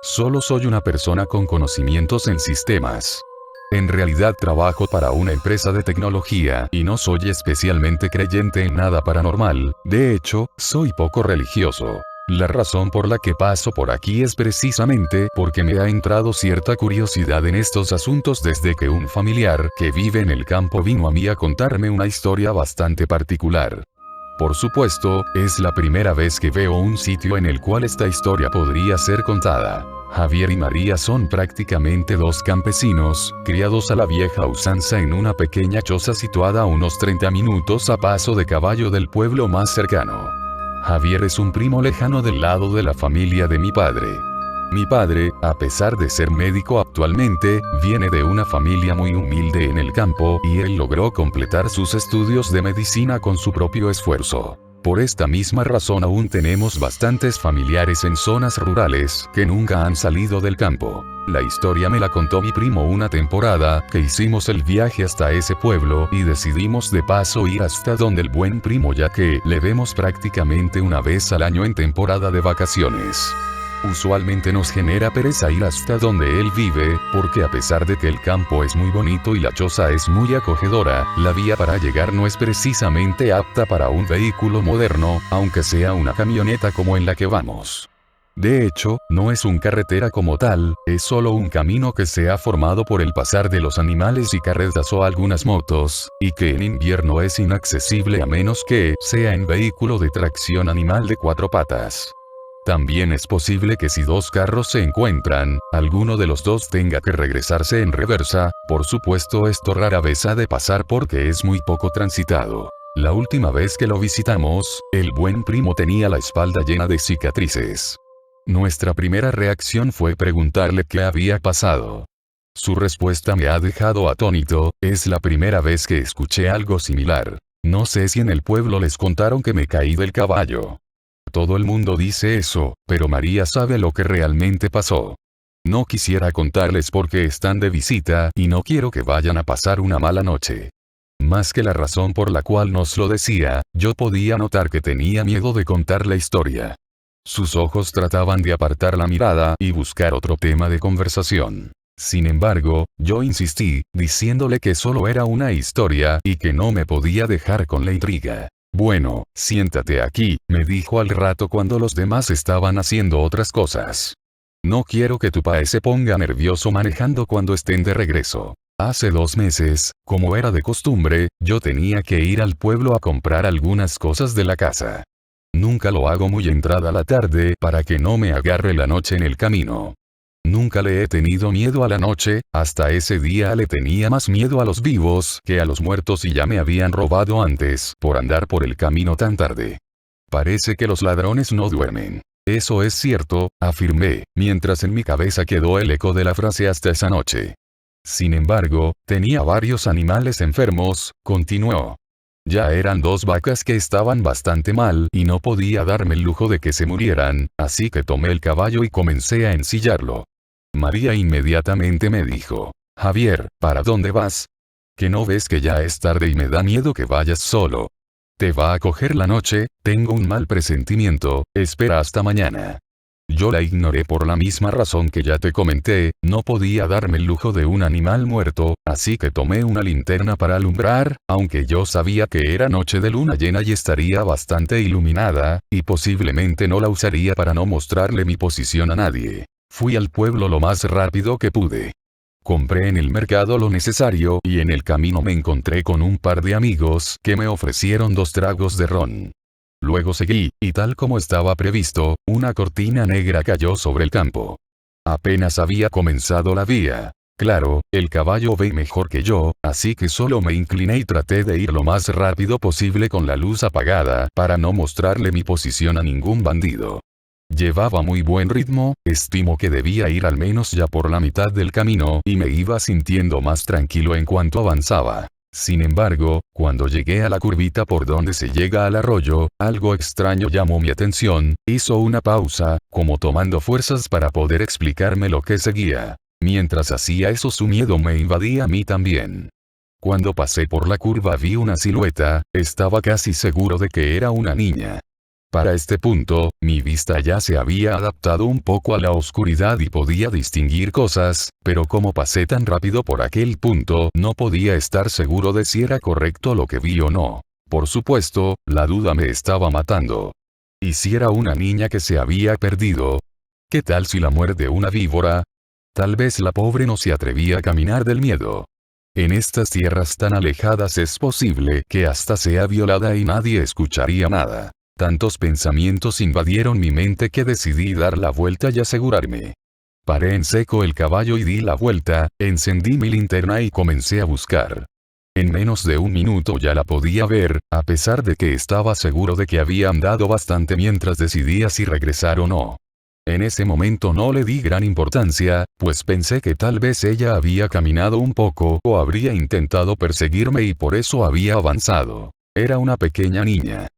Solo soy una persona con conocimientos en sistemas. En realidad trabajo para una empresa de tecnología y no soy especialmente creyente en nada paranormal, de hecho, soy poco religioso. La razón por la que paso por aquí es precisamente porque me ha entrado cierta curiosidad en estos asuntos desde que un familiar que vive en el campo vino a mí a contarme una historia bastante particular. Por supuesto, es la primera vez que veo un sitio en el cual esta historia podría ser contada. Javier y María son prácticamente dos campesinos, criados a la vieja usanza en una pequeña choza situada a unos 30 minutos a paso de caballo del pueblo más cercano. Javier es un primo lejano del lado de la familia de mi padre. Mi padre, a pesar de ser médico actualmente, viene de una familia muy humilde en el campo y él logró completar sus estudios de medicina con su propio esfuerzo. Por esta misma razón aún tenemos bastantes familiares en zonas rurales que nunca han salido del campo. La historia me la contó mi primo una temporada que hicimos el viaje hasta ese pueblo y decidimos de paso ir hasta donde el buen primo ya que le vemos prácticamente una vez al año en temporada de vacaciones. Usualmente nos genera pereza ir hasta donde él vive, porque a pesar de que el campo es muy bonito y la choza es muy acogedora, la vía para llegar no es precisamente apta para un vehículo moderno, aunque sea una camioneta como en la que vamos. De hecho, no es una carretera como tal, es solo un camino que se ha formado por el pasar de los animales y carretas o algunas motos, y que en invierno es inaccesible a menos que sea en vehículo de tracción animal de 4 patas. También es posible que si dos carros se encuentran, alguno de los dos tenga que regresarse en reversa, por supuesto esto rara vez ha de pasar porque es muy poco transitado. La última vez que lo visitamos, el buen primo tenía la espalda llena de cicatrices. Nuestra primera reacción fue preguntarle qué había pasado. Su respuesta me ha dejado atónito, es la primera vez que escuché algo similar. No sé si en el pueblo les contaron que me caí del caballo. Todo el mundo dice eso, pero María sabe lo que realmente pasó. No quisiera contarles porque están de visita y no quiero que vayan a pasar una mala noche. Más que la razón por la cual nos lo decía, yo podía notar que tenía miedo de contar la historia. Sus ojos trataban de apartar la mirada y buscar otro tema de conversación. Sin embargo, yo insistí, diciéndole que solo era una historia y que no me podía dejar con la intriga. Bueno, siéntate aquí, me dijo al rato cuando los demás estaban haciendo otras cosas. No quiero que tu padre se ponga nervioso manejando cuando estén de regreso. Hace 2 meses, como era de costumbre, yo tenía que ir al pueblo a comprar algunas cosas de la casa. Nunca lo hago muy entrada la tarde para que no me agarre la noche en el camino. Nunca le he tenido miedo a la noche, hasta ese día le tenía más miedo a los vivos que a los muertos y ya me habían robado antes por andar por el camino tan tarde. Parece que los ladrones no duermen. Eso es cierto, afirmé, mientras en mi cabeza quedó el eco de la frase hasta esa noche. Sin embargo, tenía varios animales enfermos, continuó. Ya eran 2 vacas que estaban bastante mal y no podía darme el lujo de que se murieran, así que tomé el caballo y comencé a ensillarlo. María inmediatamente me dijo, Javier, ¿para dónde vas? ¿Que no ves que ya es tarde y me da miedo que vayas solo? Te va a coger la noche, tengo un mal presentimiento, espera hasta mañana. Yo la ignoré por la misma razón que ya te comenté, no podía darme el lujo de un animal muerto, así que tomé una linterna para alumbrar, aunque yo sabía que era noche de luna llena y estaría bastante iluminada, y posiblemente no la usaría para no mostrarle mi posición a nadie. Fui al pueblo lo más rápido que pude. Compré en el mercado lo necesario y en el camino me encontré con un par de amigos que me ofrecieron 2 tragos de ron. Luego seguí, y tal como estaba previsto, una cortina negra cayó sobre el campo. Apenas había comenzado la vía. Claro, el caballo ve mejor que yo, así que solo me incliné y traté de ir lo más rápido posible con la luz apagada, para no mostrarle mi posición a ningún bandido. Llevaba muy buen ritmo, estimo que debía ir al menos ya por la mitad del camino y me iba sintiendo más tranquilo en cuanto avanzaba. Sin embargo, cuando llegué a la curvita por donde se llega al arroyo, algo extraño llamó mi atención, hizo una pausa, como tomando fuerzas para poder explicarme lo que seguía. Mientras hacía eso su miedo me invadía a mí también. Cuando pasé por la curva vi una silueta, estaba casi seguro de que era una niña. Para este punto, mi vista ya se había adaptado un poco a la oscuridad y podía distinguir cosas, pero como pasé tan rápido por aquel punto, no podía estar seguro de si era correcto lo que vi o no. Por supuesto, la duda me estaba matando. ¿Y si era una niña que se había perdido? ¿Qué tal si la muerde una víbora? Tal vez la pobre no se atrevía a caminar del miedo. En estas tierras tan alejadas es posible que hasta sea violada y nadie escucharía nada. Tantos pensamientos invadieron mi mente que decidí dar la vuelta y asegurarme. Paré en seco el caballo y di la vuelta, encendí mi linterna y comencé a buscar. En menos de un minuto ya la podía ver, a pesar de que estaba seguro de que había andado bastante mientras decidía si regresar o no. En ese momento no le di gran importancia, pues pensé que tal vez ella había caminado un poco o habría intentado perseguirme y por eso había avanzado. Era una pequeña niña.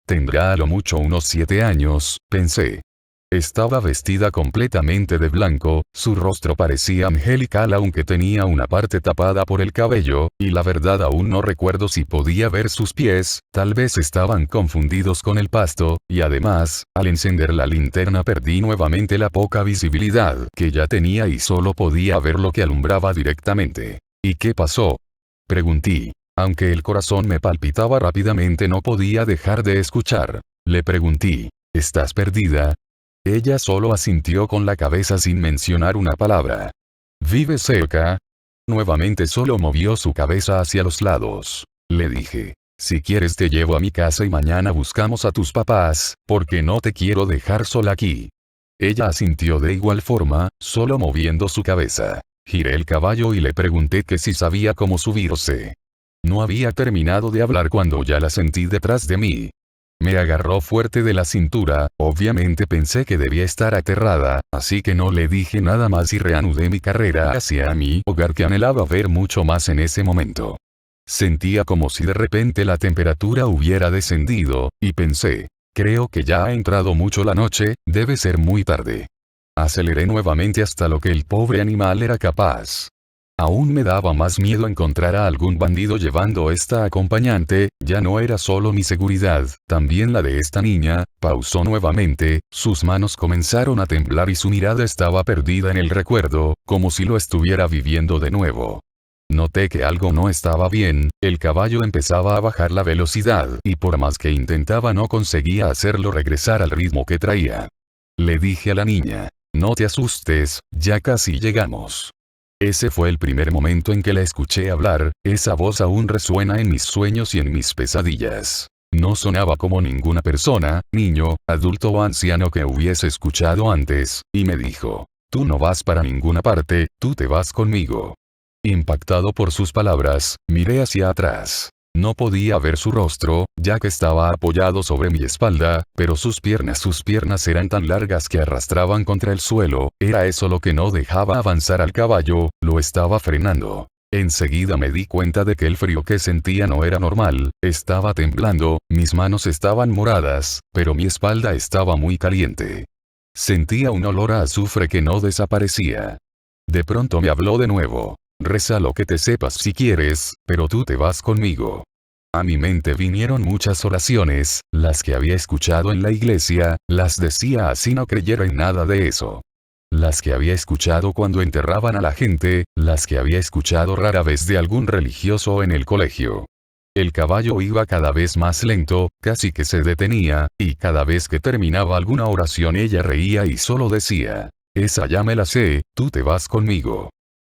Tendrá a lo mucho unos 7 años, pensé. Estaba vestida completamente de blanco, su rostro parecía angelical aunque tenía una parte tapada por el cabello, y la verdad aún no recuerdo si podía ver sus pies, tal vez estaban confundidos con el pasto, y además, al encender la linterna perdí nuevamente la poca visibilidad que ya tenía y solo podía ver lo que alumbraba directamente. ¿Y qué pasó? Pregunté. Aunque el corazón me palpitaba rápidamente no podía dejar de escuchar. Le pregunté, ¿estás perdida? Ella solo asintió con la cabeza sin mencionar una palabra. ¿Vive cerca? Nuevamente solo movió su cabeza hacia los lados. Le dije, si quieres te llevo a mi casa y mañana buscamos a tus papás, porque no te quiero dejar sola aquí. Ella asintió de igual forma, solo moviendo su cabeza. Giré el caballo y le pregunté que si sabía cómo subirse. No había terminado de hablar cuando ya la sentí detrás de mí. Me agarró fuerte de la cintura, obviamente pensé que debía estar aterrada, así que no le dije nada más y reanudé mi carrera hacia mi hogar que anhelaba ver mucho más en ese momento. Sentía como si de repente la temperatura hubiera descendido, y pensé, creo que ya ha entrado mucho la noche, debe ser muy tarde. Aceleré nuevamente hasta lo que el pobre animal era capaz. Aún me daba más miedo encontrar a algún bandido llevando esta acompañante, ya no era solo mi seguridad, también la de esta niña. Pausó nuevamente, sus manos comenzaron a temblar y su mirada estaba perdida en el recuerdo, como si lo estuviera viviendo de nuevo. Noté que algo no estaba bien, el caballo empezaba a bajar la velocidad y por más que intentaba no conseguía hacerlo regresar al ritmo que traía. Le dije a la niña, no te asustes, ya casi llegamos. Ese fue el primer momento en que la escuché hablar, esa voz aún resuena en mis sueños y en mis pesadillas. No sonaba como ninguna persona, niño, adulto o anciano que hubiese escuchado antes, y me dijo, tú no vas para ninguna parte, tú te vas conmigo. Impactado por sus palabras, miré hacia atrás. No podía ver su rostro, ya que estaba apoyado sobre mi espalda, pero sus piernas eran tan largas que arrastraban contra el suelo, era eso lo que no dejaba avanzar al caballo, lo estaba frenando. Enseguida me di cuenta de que el frío que sentía no era normal, estaba temblando, mis manos estaban moradas, pero mi espalda estaba muy caliente. Sentía un olor a azufre que no desaparecía. De pronto me habló de nuevo. Reza lo que te sepas si quieres, pero tú te vas conmigo. A mi mente vinieron muchas oraciones, las que había escuchado en la iglesia, las decía así no creyera en nada de eso. Las que había escuchado cuando enterraban a la gente, las que había escuchado rara vez de algún religioso en el colegio. El caballo iba cada vez más lento, casi que se detenía, y cada vez que terminaba alguna oración ella reía y solo decía, esa ya me la sé, tú te vas conmigo.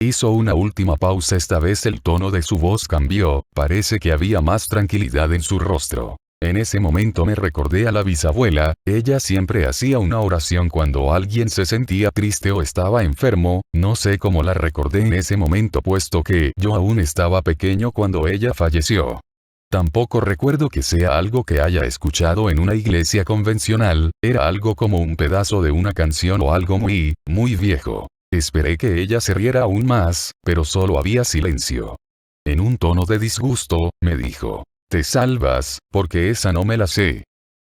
Hizo una última pausa, esta vez el tono de su voz cambió, parece que había más tranquilidad en su rostro. En ese momento me recordé a la bisabuela, ella siempre hacía una oración cuando alguien se sentía triste o estaba enfermo, no sé cómo la recordé en ese momento puesto que yo aún estaba pequeño cuando ella falleció. Tampoco recuerdo que sea algo que haya escuchado en una iglesia convencional, era algo como un pedazo de una canción o algo muy, muy viejo. Esperé que ella se riera aún más, pero solo había silencio. En un tono de disgusto, me dijo, te salvas, porque esa no me la sé.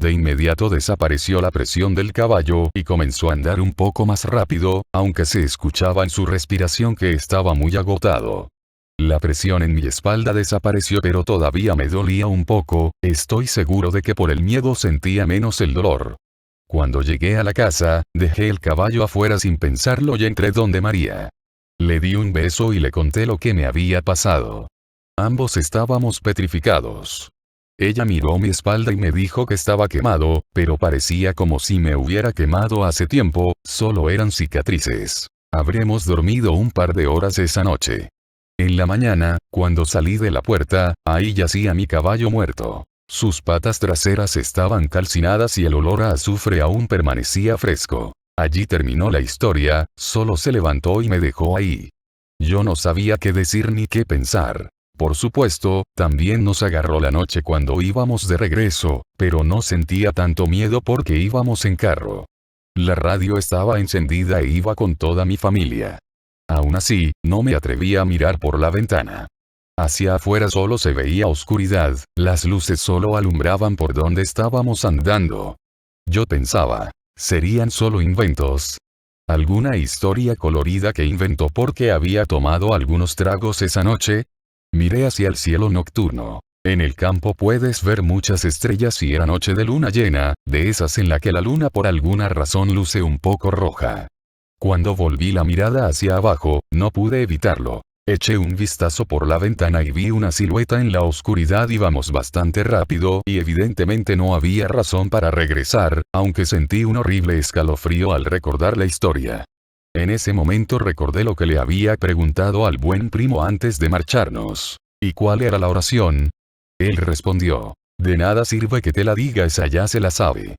De inmediato desapareció la presión del caballo y comenzó a andar un poco más rápido, aunque se escuchaba en su respiración que estaba muy agotado. La presión en mi espalda desapareció, pero todavía me dolía un poco. Estoy seguro de que por el miedo sentía menos el dolor. Cuando llegué a la casa, dejé el caballo afuera sin pensarlo y entré donde María. Le di un beso y le conté lo que me había pasado. Ambos estábamos petrificados. Ella miró mi espalda y me dijo que estaba quemado, pero parecía como si me hubiera quemado hace tiempo, solo eran cicatrices. Habremos dormido un par de horas esa noche. En la mañana, cuando salí de la puerta, ahí yacía mi caballo muerto. Sus patas traseras estaban calcinadas y el olor a azufre aún permanecía fresco. Allí terminó la historia, solo se levantó y me dejó ahí. Yo no sabía qué decir ni qué pensar. Por supuesto, también nos agarró la noche cuando íbamos de regreso, pero no sentía tanto miedo porque íbamos en carro. La radio estaba encendida e iba con toda mi familia. Aún así, no me atrevía a mirar por la ventana. Hacia afuera solo se veía oscuridad, las luces solo alumbraban por donde estábamos andando. Yo pensaba, ¿serían solo inventos? ¿Alguna historia colorida que inventó porque había tomado algunos tragos esa noche? Miré hacia el cielo nocturno. En el campo puedes ver muchas estrellas y era noche de luna llena, de esas en la que la luna por alguna razón luce un poco roja. Cuando volví la mirada hacia abajo, no pude evitarlo. Eché un vistazo por la ventana y vi una silueta en la oscuridad. Íbamos bastante rápido y evidentemente no había razón para regresar, aunque sentí un horrible escalofrío al recordar la historia. En ese momento recordé lo que le había preguntado al buen primo antes de marcharnos. ¿Y cuál era la oración? Él respondió: de nada sirve que te la diga, esa ya se la sabe.